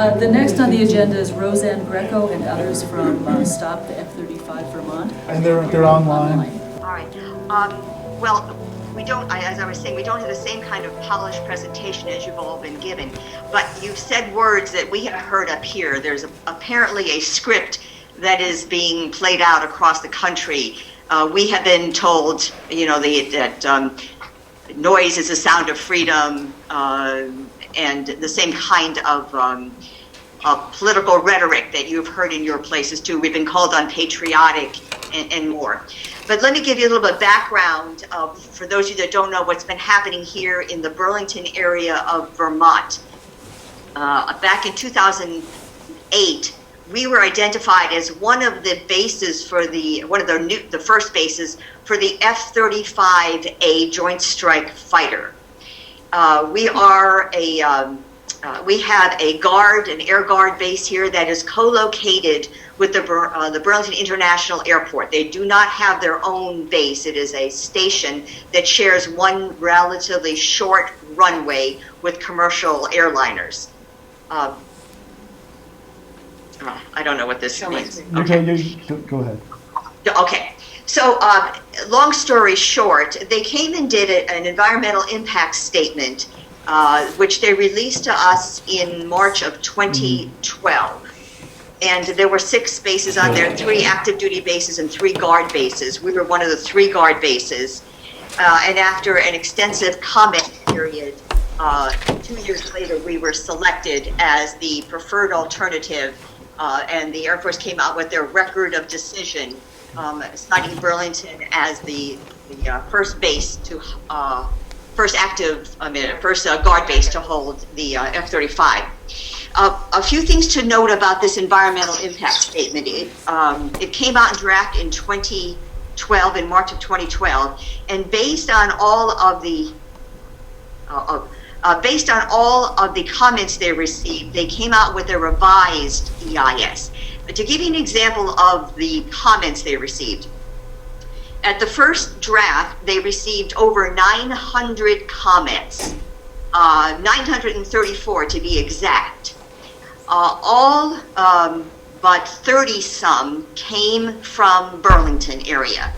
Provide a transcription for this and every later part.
The next on the agenda is Rosanne, Greco, and others from Stop the F-35 Vermont. And they're online. All right. Well, we don't, as I was saying, we don't have the same kind of polished presentation as you've all been given, but you've said words that we have heard up here. There's apparently a script that is being played out across the country. We have been told, you know, that noise is the sound of freedom, and the same kind of political rhetoric that you've heard in your places too. We've been called unpatriotic and more. But let me give you a little bit of background for those of you that don't know what's been happening here in the Burlington area of Vermont. Back in 2008, we were identified as one of the bases for the first bases for the F-35A Joint Strike Fighter. We have an Air Guard base here that is co-located with the Burlington International Airport. They do not have their own base. It is a station that shares one relatively short runway with commercial airliners. I don't know what this means. Okay, go ahead. Okay. So, long story short, they came and did an environmental impact statement, which they released to us in March of 2012. And there were 6 bases on there, 3 active duty bases and 3 guard bases. We were one of the 3 guard bases. And after an extensive comment period, 2 years later, we were selected as the preferred alternative. And the Air Force came out with their record of decision, citing Burlington as the first base to first guard base to hold the F-35. A few things to note about this environmental impact statement. It came out in draft in 2012, in March of 2012, and based on all of the comments they received, they came out with a revised EIS. But to give you an example of the comments they received, at the first draft, they received over 900 comments, 934 to be exact. All but 30-some came from Burlington area.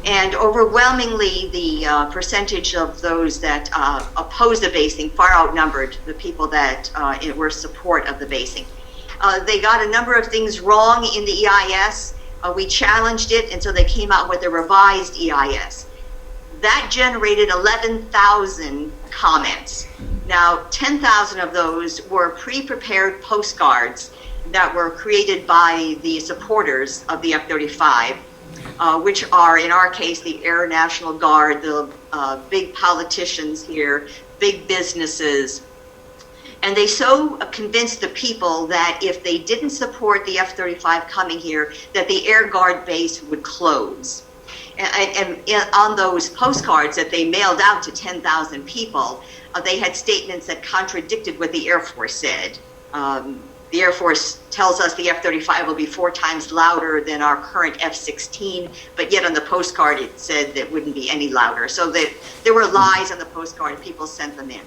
And overwhelmingly, the percentage of those that opposed the basing far outnumbered the people that were support of the basing. They got a number of things wrong in the EIS. We challenged it, and so they came out with a revised EIS. That generated 11,000 comments. Now, 10,000 of those were pre-prepared postcards that were created by the supporters of the F-35, which are, in our case, the Air National Guard, the big politicians here, big businesses. And they so convinced the people that if they didn't support the F-35 coming here, that the Air Guard base would close. And on those postcards that they mailed out to 10,000 people, they had statements that contradicted what the Air Force said. The Air Force tells us the F-35 will be 4 times louder than our current F-16, but yet on the postcard it said that it wouldn't be any louder. So there were lies on the postcard and people sent them in.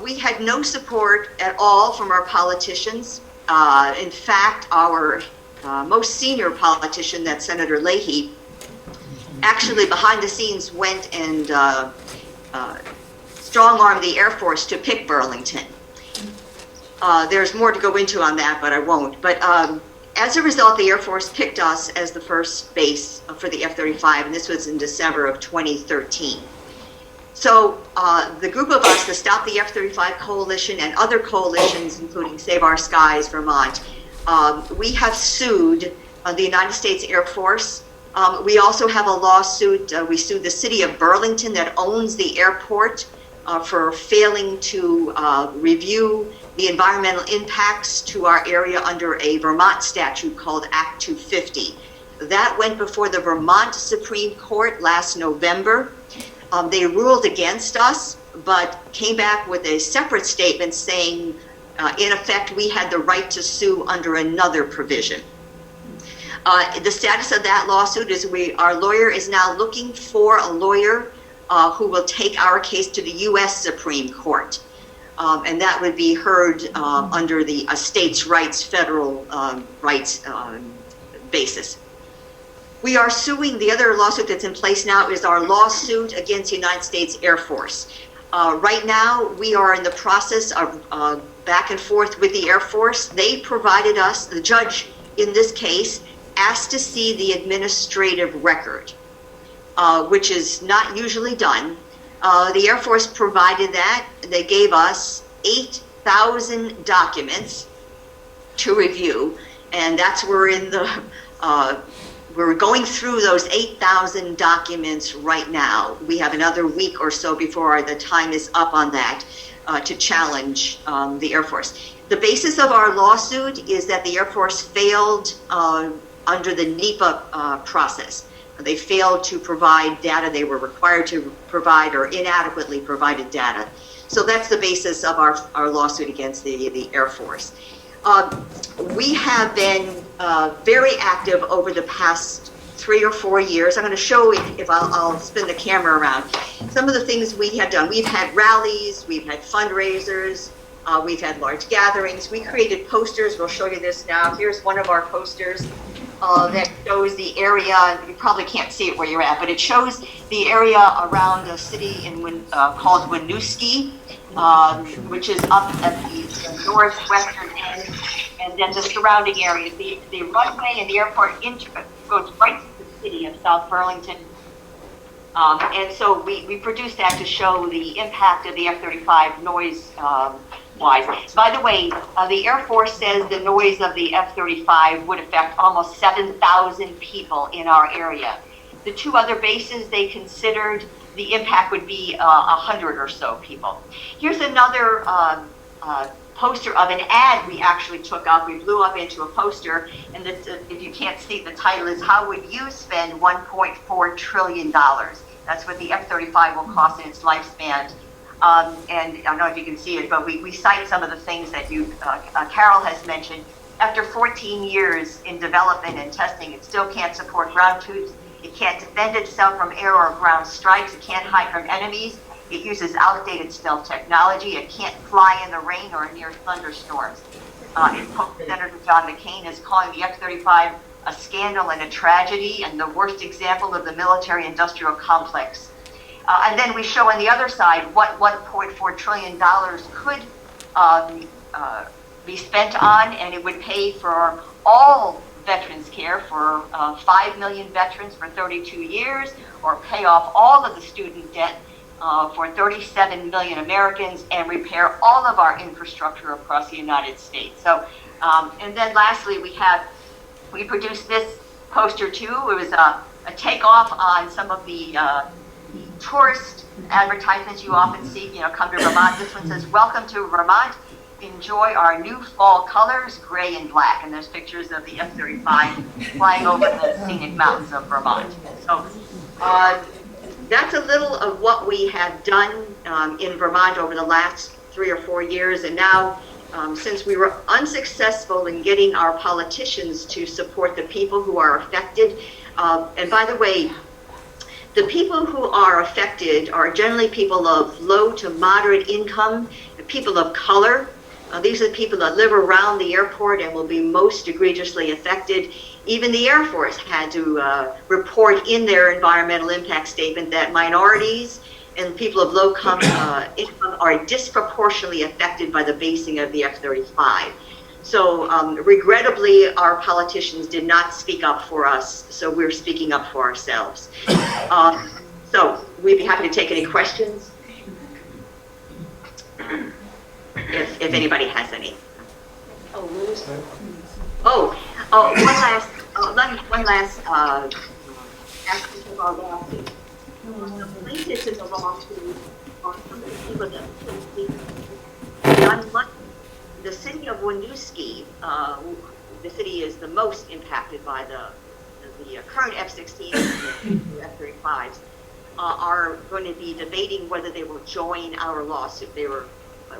We had no support at all from our politicians. In fact, our most senior politician, that's Senator Leahy, actually behind the scenes went and strong-armed the Air Force to pick Burlington. There's more to go into on that, but I won't. But as a result, the Air Force picked us as the first base for the F-35, and this was in December of 2013. So the group of us, the Stop the F-35 Coalition and other coalitions, including Save Our Skies Vermont, we have sued the United States Air Force. We also have a lawsuit. We sued the city of Burlington that owns the airport for failing to review the environmental impacts to our area under a Vermont statute called Act 250. That went before the Vermont Supreme Court last November. They ruled against us, but came back with a separate statement saying, in effect, we had the right to sue under another provision. The status of that lawsuit is our lawyer is now looking for a lawyer who will take our case to the U.S. Supreme Court. and that would be heard under the states' rights, federal rights basis. We are suing, the other lawsuit that's in place now is our lawsuit against the United States Air Force. Right now, we are in the process of back and forth with the Air Force. They provided us, the judge in this case, asked to see the administrative record, which is not usually done. The Air Force provided that. They gave us 8,000 documents to review, and that's we're in the we're going through those 8,000 documents right now. We have another week or so before the time is up on that to challenge the Air Force. The basis of our lawsuit is that the Air Force failed under the NEPA process. They failed to provide data they were required to provide or inadequately provided data. So that's the basis of our lawsuit against the Air Force. We have been very active over the past 3 or 4 years. I'm going to show, if I'll spin the camera around, some of the things we have done. We've had rallies, we've had fundraisers, we've had large gatherings. We created posters. We'll show you this now. Here's one of our posters that shows the area. You probably can't see it where you're at, but it shows the area around a city called Winooski, which is up at the northwestern end, and then the surrounding areas. The runway and the airport goes right to the city of South Burlington. And so we produced that to show the impact of the F-35 noise wise. By the way, the Air Force says the noise of the F-35 would affect almost 7,000 people in our area. The 2 other bases they considered, the impact would be 100 or so people. Here's another poster of an ad we actually took up. We blew up into a poster, and this, if you can't see, the title is "How Would You Spend $1.4 Trillion?" That's what the F-35 will cost in its lifespan. And I don't know if you can see it, but we cite some of the things that Carol has mentioned. After 14 years in development and testing, it still can't support ground troops. It can't defend itself from air or ground strikes. It can't hide from enemies. It uses outdated stealth technology. It can't fly in the rain or near thunderstorms. Senator John McCain is calling the F-35 a scandal and a tragedy and the worst example of the military-industrial complex. And then we show on the other side what $1.4 trillion could be spent on, and it would pay for all veterans care for 5 million veterans for 32 years, or pay off all of the student debt for 37 million Americans, and repair all of our infrastructure across the United States. So, and then lastly, we produced this poster too. It was a takeoff on some of the tourist advertisements you often see, come to Vermont. This one says, "Welcome to Vermont. Enjoy our new fall colors, gray and black." And there's pictures of the F-35 flying over the scenic mountains of Vermont. So that's a little of what we have done in Vermont over the last 3 or 4 years. And now, since we were unsuccessful in getting our politicians to support the people who are affected, and by the way, the people who are affected are generally people of low to moderate income, people of color. These are the people that live around the airport and will be most egregiously affected. Even the Air Force had to report in their environmental impact statement that minorities and people of low income are disproportionately affected by the basing of the F-35. So regrettably, our politicians did not speak up for us, so we're speaking up for ourselves. So we'd be happy to take any questions, if anybody has any. One last aspect of our lawsuit. The plaintiffs in the lawsuit are some of the people that the city of Winooski, the city is the most impacted by the current F-16 and the F-35s, are going to be debating whether they will join our lawsuit.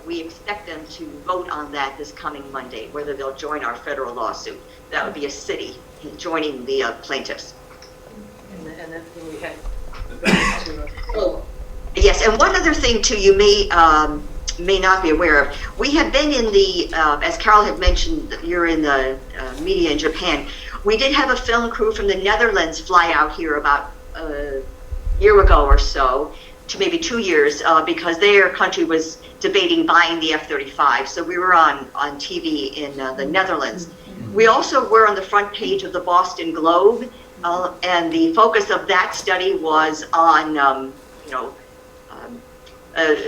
We expect them to vote on that this coming Monday, whether they'll join our federal lawsuit. That would be a city joining the plaintiffs. And then we had Oh, yes, and one other thing too, you may may not be aware of. We have been in the, as Carol had mentioned, you're in the media in Japan. We did have a film crew from the Netherlands fly out here about a year ago or so, to maybe 2 years, because their country was debating buying the F-35. So we were on TV in the Netherlands. We also were on the front page of the Boston Globe, and the focus of that study was on,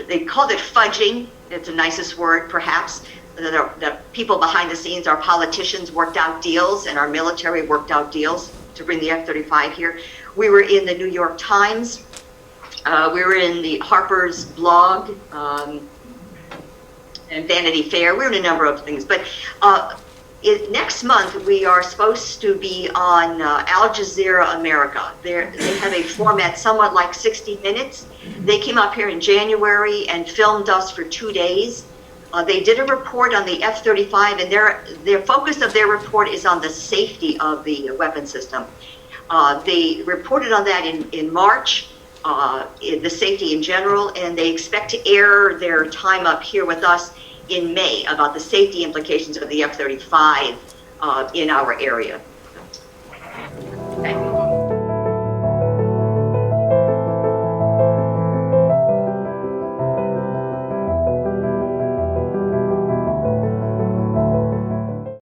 they called it fudging. It's the nicest word, perhaps. The people behind the scenes, our politicians, worked out deals, and our military worked out deals to bring the F-35 here. We were in the New York Times. We were in the Harper's blog and Vanity Fair. We were in a number of things. But next month, we are supposed to be on Al Jazeera America. They have a format somewhat like 60 Minutes. They came up here in January and filmed us for 2 days. They did a report on the F-35, and their focus of their report is on the safety of the weapon system. They reported on that in March, the safety in general, and they expect to air their time up here with us in May about the safety implications of the F-35 in our area. Thank you.